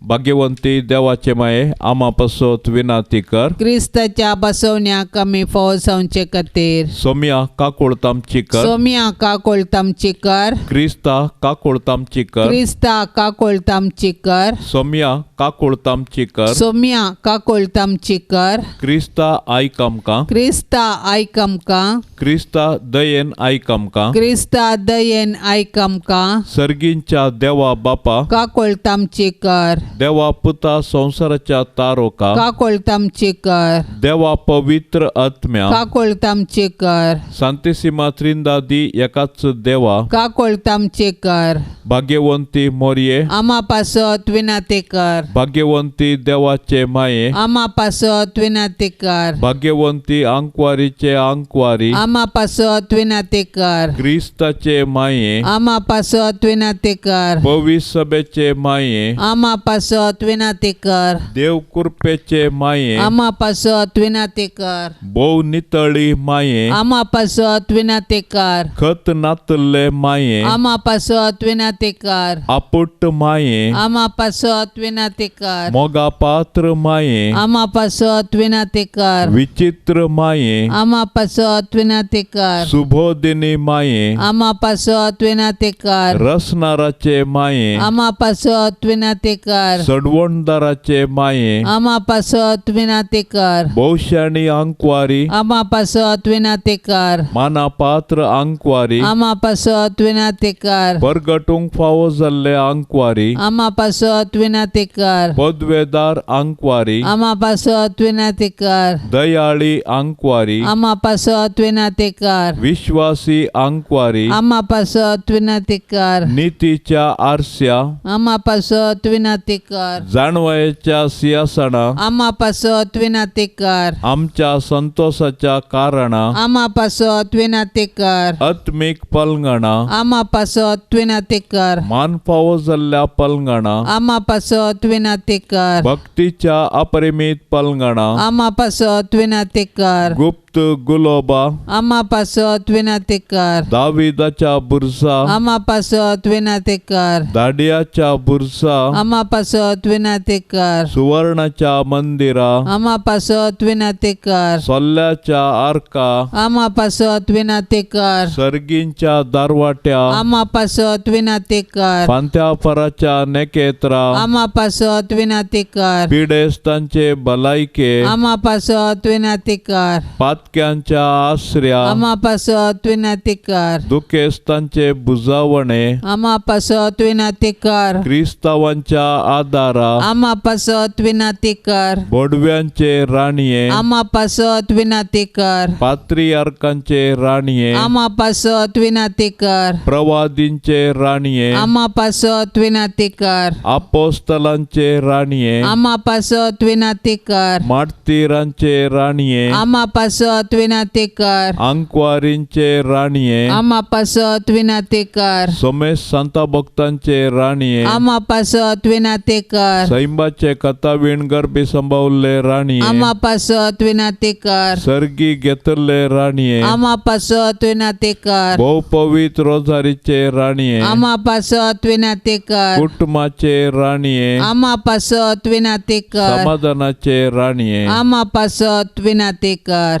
भाग्यवंती देवाचे माये आम्हा पासत विनाती कर. क्रिस्ताच्या बसवण्याक आमी फोव जावचे खातीर सोम्या काकुळतामची कर. सोम्या काकोळतामची कर. क्रिस्ता काकुळतामची कर. क्रिस्ता काकोळतामची कर. सोम्या काकुळतामची कर. सोम्या काकोळतामची कर. क्रिस्ता आयक आमकां. क्रिस्ता आयक आमकां. क्रिस्ता दयेन आयक आमकां. क्रिस्ता दयेन आयक आमकां. सर्गींच्या देवा बापा. काकोळतामची कर. देवा पुता संसाराच्या तारोका. काकोळतामची कर. देवा पवित्र आत्म्या. काकोळतामची कर. सांतिसिमा त्रिंदादी एकाच देवा. काकोळतामची कर. भाग्यवंती मोरये आम्हा पासत विनाते कर. भाग्यवंती देवाचे माये. आम्हा पासत विनाते कर. भाग्यवंती अंकवारीचे अंकवारी. आम्हा पासत विनाते कर. क्रिस्ताचे माये. आम्हा पासत विनाते कर. पवित्र सभेचे माये. आम्हा पासत विनाते कर. देव कृपेचे माये. आम्हा पासत विनाते कर. भोव नितळी माये. आम्हा पासत विनाते कर. खत नातले माये. आम्हा पासत विनाते कर. आपुट माये. आम्हा पासत विनाते कर. मोगा पात्र माये. आम्हा पासत विनाते कर. विचित्र माये. आम्हा पासत विनाते कर. सुबोधिनी माये. आम्हा पासत विनाते कर. रसनाराचे माये. आम्हा पासत विनाते कर. सडवणदाराचे माये. आम्हा पासत विनाते कर. भौशाणी अंकवारी. आम्हा पासत विनाते कर. माना पात्र अंकवारी. आम्हा पासत विनाते कर. परगटूंक फावो जाल्ले अंकवारी. आम्हा पासत विनाते कर. पदवेदार अंकवारी. आम्हा पासत विनाते कर. दयाळी अंकवारी. आम्हा पासत विनाते कर. विश्वासी अंकवारी. आम्हा पासत विनाते कर. नीतीच्या आरस्या. आम्हा पासत विनाते कर. जाणवयाच्या सिंहासना. आम्हा पासत विनाते कर. आमच्या संतोषाच्या कारणा. आम्हा पासत विनाते कर. आत्मिक पलंगणा. आम्हा पासत विनाते कर. मान फावो जाल्ल्या पलंगणा. आम्हा पासत विनाते कर. भक्तीच्या अपरिमित पलंगणा. आम्हा पासत विनाते कर. गुप्त गुलोबा. आम्हा पासत विनाते कर. दाविदाच्या बुरसा. आम्हा पासत विनाते कर. दाडियाच्या बुरसा. आम्हा पासत विनाते कर. सुवर्णाच्या मंदिरा. आम्हा पासत विनाते कर. सोल्ल्याच्या आर्का. आम्हा पासत विनाते कर. सर्गींच्या दारवाट्या. आम्हा पासत विनाते कर. पांत्यापराच्या नेकेत्रा. आम्हा पासत विनाते कर. पिडेस्तांचे भलायके. आम्हा पासत विनाते कर. पातक्यांच्या आश्रया. आम्हा पासत विनाते कर. दुखेस्तांचे बुजावणे. आम्हा पासत विनाते कर. क्रिस्तावांच्या आदारा. आम्हा पासत विनाते कर. बोडव्यांचे राणीये. आम्हा पासत विनाते कर. पात्रियार्कांचे राणीये. आम्हा पासत विनाते कर. प्रवादींचे राणीये. आम्हा पासत विनाते कर. अपोस्तलांचे राणीये. आम्हा पासत विनाते कर. मार्तीरांचे राणीये. आम्हा पासत विनाते कर. अंकवारींचे राणीये. आम्हा पासत विनाते कर. सोमेश संता भक्तांचे राणीये. आम्हा पासत विनाते कर. सैंबाचे कथावीण गर्भी संभावले राणीये. आम्हा पासत विनाते कर. सर्गी घेतले राणीये. आम्हा पासत विनाते कर. बहु पवित्र रोजारीचे राणीये. आम्हा पासत विनाते कर. कुटुंबाचे राणीये. आम्हा पासत विनाते कर. समाधानाचे राणीये. आम्हा पासत विनाते कर.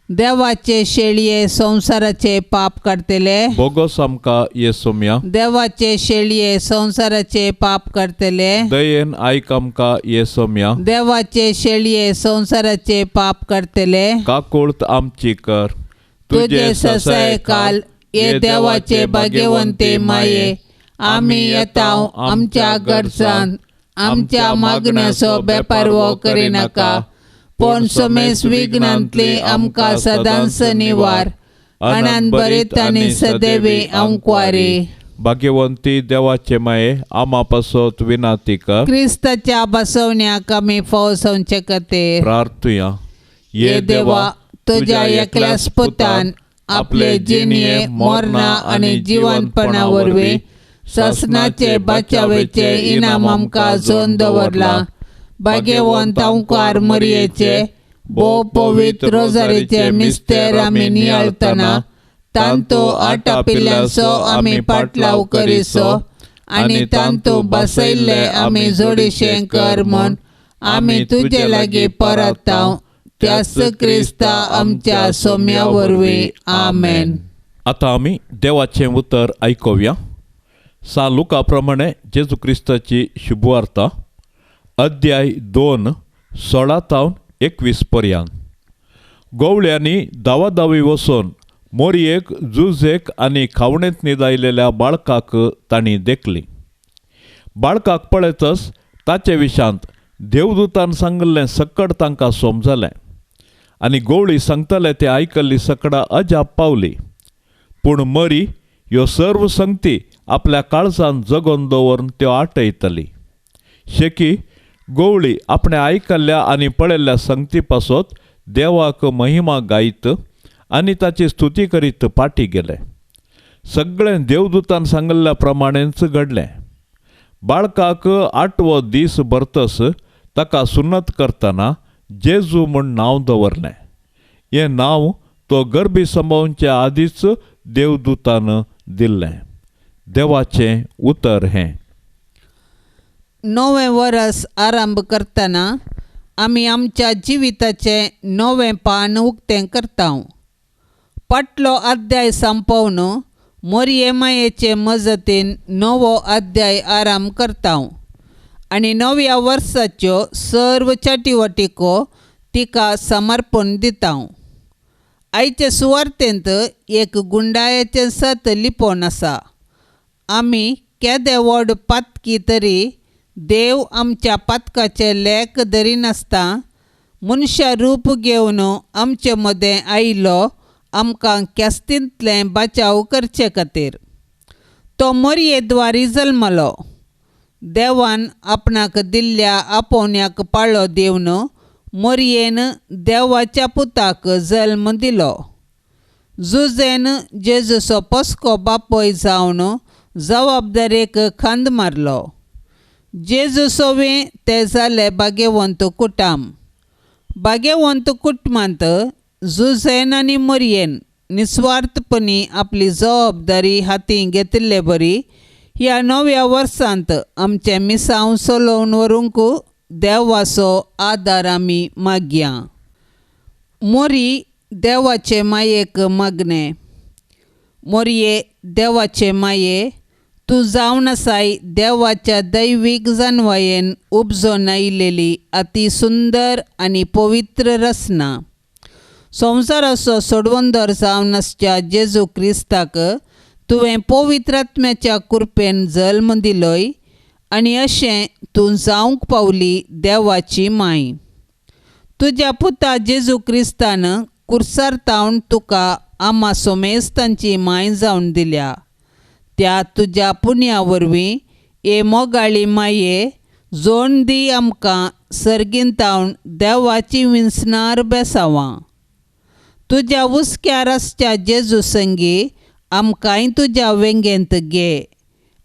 देवाचे शेळये संसाराचे पाप करतले. बोगस आमका येसोम्या. देवाचे शेळये संसाराचे पाप करतले. दयेन आयक आमका येसोम्या. देवाचे शेळये संसाराचे पाप करतले. काकुळत आमची कर. तुझे ससाय काल ये देवाचे भाग्यवंते माये. आम्ही येताव आमच्या गरजान. आमच्या मागण्याचो बेपारवो करिनाका. पण सोमेस विघ्नांतली आमकां सदांच निवार. आनंद बरीत आनी सदैवी अंकवारी. भाग्यवंती देवाचे माये आम्हा पासत विनाती कर. क्रिस्ताच्या बसवण्याक आमी फोव जावचे खातीर प्रार्थुया. ये देवा तुझ्या एकल्याच पुतान आपले जिणये मोरणा आनी जिवंतपणा वरवीं ससनाचे बचावेचे इनाम आमकां जोन दवरला. भाग्यवंत अंकार मरियेचे भोव पवित्र रोजारीचे मिस्तेर आमी नियाळतना तांतो आटा पिल्ल्यांचो आमी पाटलाव करिसो आनी तांतू बसयल्ले आमी जोडीशें कर म्हूण आमी तुजे लागीं परताव त्याच क्रिस्ता आमच्या सोम्या वरवीं आमेन. आता आमी देवाचें उतर आयकुया. लुका प्रमाणे जेजू क्रिस्ताची शुभवार्ता अध्याय 2 16-21 पर्यंत. गवळ्यांनी दावादावी वचून मोरयेक जुजेक आनी खावणेंत न्हिदायलेल्या बाळकाक तांणी देखली. बाळकाक पळयतच ताचे विशांत देवदूतान सांगल्लें सकट तांकां समजलें आनी गवळी सांगतले तें आयकल्ली सकडां अजाप पावली. पूण मरी ह्यो सर्व संगती आपल्या काळजांत जगोवन दवरून त्यो आटयतली. शेकी गवळी आपणें आयकल्ल्या आनी पळयल्ल्या संगती पासत देवाक महिमा गायत आनी ताची स्तुती करीत पाटी गेले. सगळें देवदूतान सांगल्ल्या प्रमाणेंच घडलें. बाळकाक 8वो दीस भरतस ताका सुन्नत करतना जेजू म्हूण नांव दवरलें. हें नांव तो गर्भी संभोवच्या आदींच देवदूतान दिल्लें. देवाचें उतर हें. नवें वर्स आरंभ करतना आमी आमच्या जिविताचें नवें पान उक्तें करता. फाटलो अध्याय संपवन मोरये मायेचे मजतीन नवो अध्याय आरंभ करता आनी नव्या वर्साच्यो सर्व चटवटिको तिका समर्पण दिता. आयचे सुवार्तेंत एक गुंडाळ्याचें सत लिपोवन आसा. आमी केदें व्हड पातकी तरी देव आमच्या पातकाचे लेख धरिनासता मनशा रूप घेवन आमचे मदें आयिल्लो आमकां केस्तींतलें बचाव करचे खातीर. तो मोरये द्वारी जल्मलो. देवान आपणाक दिल्ल्या आपोवण्याक पाळो दिवन मोरयेन देवाच्या पुताक जल्म दिलो. जुजेन जेजूचो पस्को बापोय जावन जबाबदारेक खांद मारलो. जेजू सोवें ते जाले भाग्यवंत कुटुंब. भाग्यवंत कुटुंबांत जुजेन आनी मोरयेन निस्वार्थपणी आपली जबाबदारी हातीं घेतिल्ले बरी ह्या नव्या वर्सांत आमचें मिसांव सोलोवन व्हरूंक देवाचो आदार आमी मागया. मोरी देवाचे मायेक मागणें. मोरये देवाचे माये, तूं जावन आसाय देवाच्या दैवीक जानवायेन उपजोन आयिल्ली अति सुंदर आनी पवित्र रचना. संवसाराचो सोडवंदर जावन आसच्या जेजू क्रिस्ताक तुवें पवित्र आत्म्याच्या कृपेन जल्म दिलोय आनी अशें तूं जावंक पावली देवाची माय. तुज्या पुता जेजू क्रिस्तान कुर्सारतावन तुका आमा सोमेस्तांची माय जावन दिल्या. त्या तुज्या पुण्या वरवीं हे मोगाळी माये जोड दी आमकां सर्गींतावन देवाची विंसणार बेसावां. तुज्या उस्क्या रस्त्या जेजू संगी आमकांय तुज्या वेंगेंत घे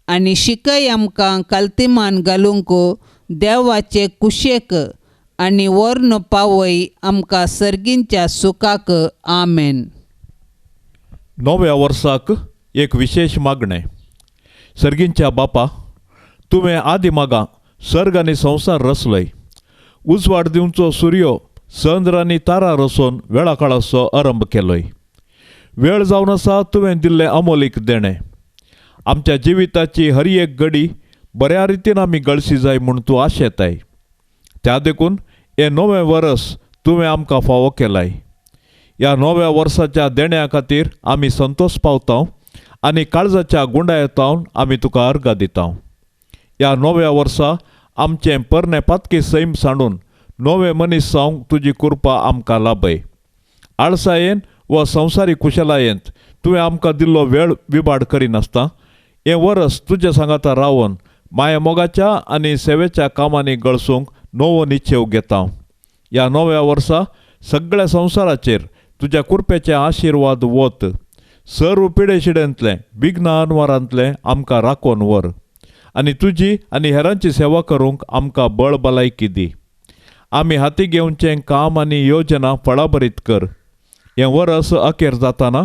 आनी शिकय आमकां काल्तिमान घालूंक देवाचे कुशेक आनी वर्ण पावय आमकां सर्गींच्या सुखाक. आमेन. नव्या वर्साक एक विशेष मागणें. सर्गींच्या बापा, तुवें आदी मागां सर्ग आनी संवसार रचलोय. उजवाड दिवचो सूर्य चंद्र आनी तारा रचोवन वेळा काळाचो आरंभ केलोय. वेळ जावन आसा तुवें दिल्लें अमोलीक देणें. आमच्या जिविताची हर एक घडी बऱ्या रितीन आमी गळशी जाय म्हूण तूं आशेताय. त्या देखून हें नवें वर्स तुवें आमकां फावो केलाय. ह्या नव्या वर्साच्या देण्या खातीर आमी संतोश पावता आनी काळजाच्या गुंडायेतावन आमी तुका अर्घ दिता. ह्या नव्या वर्सा आमचें परनें पातकी सैम सांडून नवे मनीस जावंक तुजी कृपा आमकां लाभय. आळसायेन व संवसारी कुशलायेंत तुवें आमकां दिल्लो वेळ विबाड करिनासता हें वर्स तुज्या सांगाता रावन माया मोगाच्या आनी सेवेच्या कामांनी गळसूंक नवो निश्चय घेता. ह्या नव्या वर्सा सगळ्या संवसाराचेर तुज्या कृपेचे आशिर्वाद वत. सर्व पिडेशिडेंतलें विघ्न अनवरांतलें आमकां राखोवन व्हर आनी तुजी आनी हेरांची सेवा करूंक आमकां बळ भलायकी दी. आमी हाती घेवचें काम आनी योजना फळाबरीत कर. हें वर्स अखेर जाताना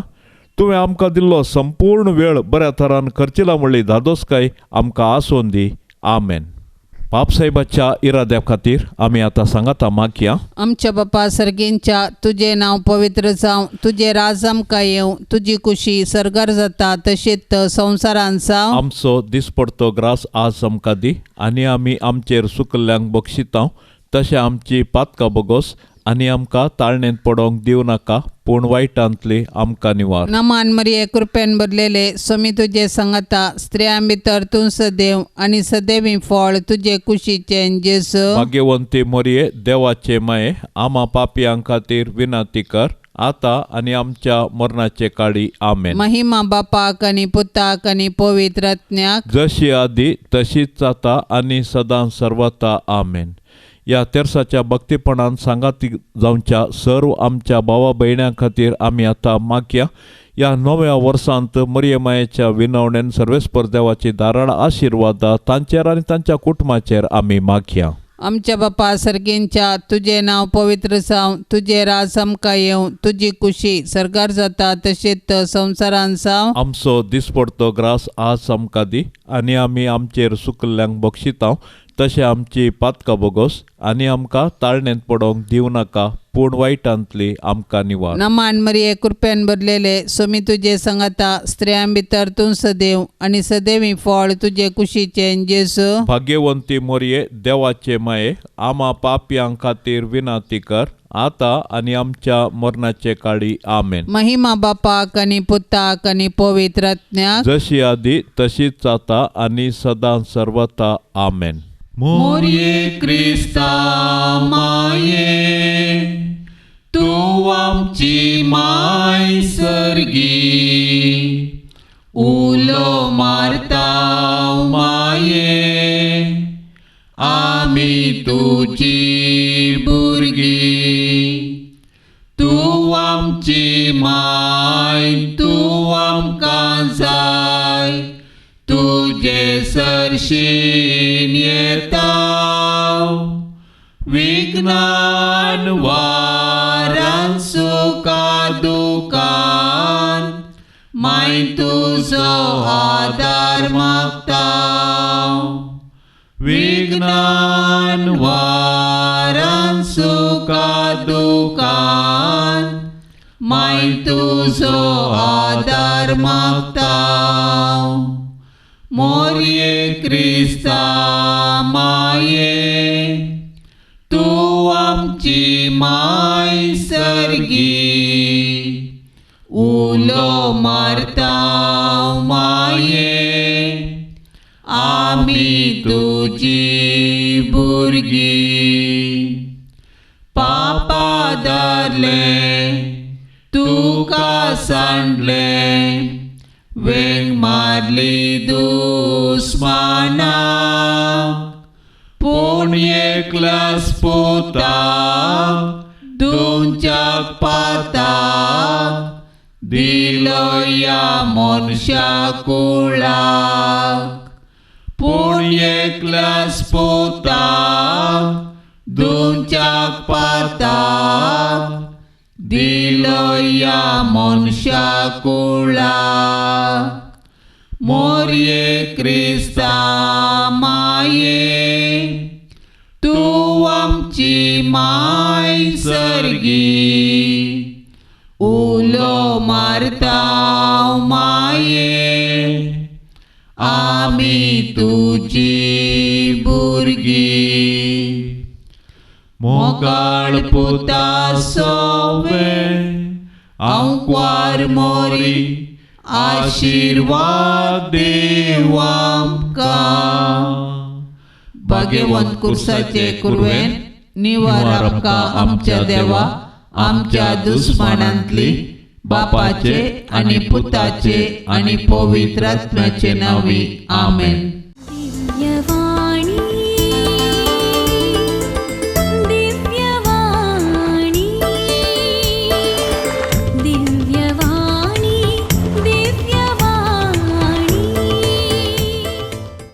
तुवें आमकां दिल्लो संपूर्ण वेळ बऱ्या तरान करचिला म्हणली धादोसकाय आमकां आसोवन दी. आमेन. बापसाहेबाच्या इराद्या खातीर आमी आतां सांगाता मागया. आमच्या बापा सर्गेंच्या तुझे नांव पवित्र जावं, तुझे राज आमकां येवं, तुजी कुशी सर्गार जाता तशेंच संवसारान जावं. आमचो दिसपडतो ग्रास आज आमकां दी आनी आमी आमचेर सुकल्ल्यांक बक्षितांव तशें आमची पातकां बगोस आनी आमकां ताळणेंत पडोंक दिवं नाका पूण वायटांतली आमकां निवार. नमान मरिये कृपेन भरलेले स्वामी तुजे सांगाता स्त्रियां भितर तूं सदैव आनी सदैवी फळ तुजे कुशीचें जेसू. भाग्यवंती मोरये देवाचे माये आमा पापयांक खातीर विनाती कर आतां आनी आमच्या मरणाचे काळी. आमेन. महिमा बापाक आनी पुताक आनी पवित्र आत्म्याक जशी आदी तशीच जाता आनी सदां सर्वता. आमेन. या तेर्साच्या भक्तीपणान सांगाती जावच्या सर्व आमच्या भावा भयण्यां खातीर आमी आतां मागया. या नव्या वर्सांत मरियमायेच्या विनवणेन सर्वेस्पर देवाची दाराळ आशिर्वादा तांचेर आनी तांच्या कुटुंबाचेर आमी मागया. आमच्या बापा सर्गेंच्या तुझे नांव पवित्र जावं, तुझे राज आमकां येवं, तुजी कुशी सर्गार जाता तशेंच संवसारान जावं. आमचो दिसपडतो ग्रास आज आमकां दी आनी आमी आमचेर सुकल्ल्यांक बक्षितांव तशें आमची पातकां बगोस आनी आमकां ताळणेंत पडोंक दिवं नाका पूण वायटांतली आमकां निवार. नमान मरिये कृपेन भरलेले स्वामी तुजे सांगाता स्त्रियां भितर तूं सदैव आनी सदैवी फळ तुजे कुशीचें जेसू. भाग्यवंती मोरये देवाचे माये आमा पापयांक खातीर विनाती कर आतां आनी आमच्या मरणाचे काळी. आमेन. महिमा बापाक आनी पुताक आनी पवित्र आत्म्याक जशी आदी तशीच जाता आनी सदां सर्वता. आमेन. मोरये क्रिस्ता माये तू आमची माय सर्गी उलो मारता माये आमी तुजी भुरगी. तू आमची माय तू आमकां जाय तुजे सरशीन येता विघ्नान वारान सुका दुकान माय तुजो आदार मागता. विघ्नान वारान सुका दुकान माय तुजो आदार मागता. मोरये क्रिस्ता माये तू आमची माय सर्गी उलो मारता माये आमी तुजी भुरगी. पापा दारले तुका सांडले वेंग मारली दुस्माना पूण एकल्याच पुता तुमच्याक पाता दिलो या मनशा कुळाक. पूण एकल्याच पुता तुमच्याक पाता दिलो या मनशा कुळाक. मोरये क्रिस्ता माये तू आमची माय सर्गी उलो मारता माये आमी तुजी भुरगी. मोगाळ पुता सोवे आंकवार मोरी आशीर्वाद देव आमकां. भाग्यवंत कुर्साचे कुरवेन निवार आमकां आमच्या देवा आमच्या दुस्मानांतली बापाचे आनी पुताचे आनी पवित्र आत्म्याचे नांवी. आमेन. दिव्यवाणी